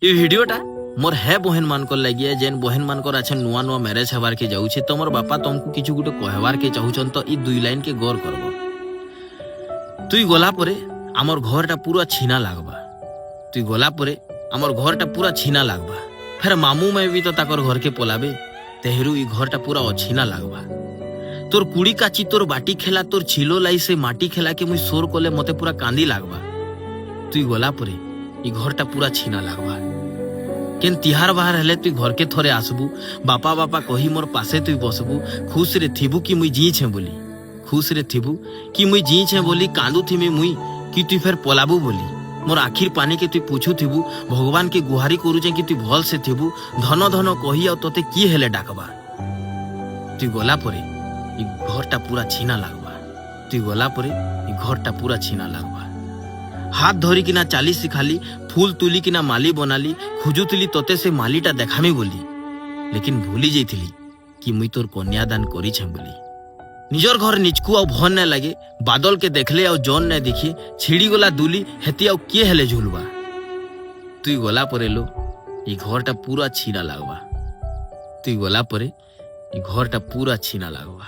ये वीडियोटा मोर है बहन मानकर लगी जेन बहन मानकर अच्छे नुआ नुआ मैरेज हबार के जाऊे तुमर बापा तुमको किछु गुटे कहवार के चाहूछन तो ई दुई लाइन के गौर करब। तुई गला परे आमर घरटा पूरा छीना लागबा। तुई गला परे आमर घरटा पूरा छीना लागबा। फिर मामू में भी तो ताकर घर के पोलाबे तेहरू ई घरटा पूरा अछीना लागबा। तोर कुड़ी काची तोर बाटी खेला तोर छिलो लाई से माटी खेला के मुई सोर कोले मते पूरा कांदी लागबा। तुई गला परे ई घरटा पूरा छीना लागबा। केन तिहार बाहर हेले तुई घर के थोरे आसबू बापा बापा कही मोर पासे तुई बसबू खुश रे थिबू कि मुई जी छे बोली खुश रे थिबू कि मुई जी छे बोली कांदू थी मुई कि तुई फिर पलाबू बोली मोर आखिर पानी के तुई पूछू थिबू भगवान के गुहारी करूचे कि तुई भल से थिबू धन धन कही आ तोते की हेले डाकबा। तुई गला परे ई घरटा पूरा छीना लागबा। तुई गला परे ई घरटा पूरा छीना लागबा। हाथ धरी किना चाली सिखाली फूल तुली किना माली बनाली खुजुतली तोते से मालीटा देखामी बोली लेकिन भूली जाइथिली कि मुई तोर कन्यादान करी छे बोली। निजर घर निचकू आ भन न लगे बादल के देखले आ जौन न देखी छिड़ी गला दुली हेती आ के हेले झुलबा। तुई गला परे लो ई घरटा पूरा छीना लागबा। तुई गला परे ई घरटा पूरा छीना लागबा।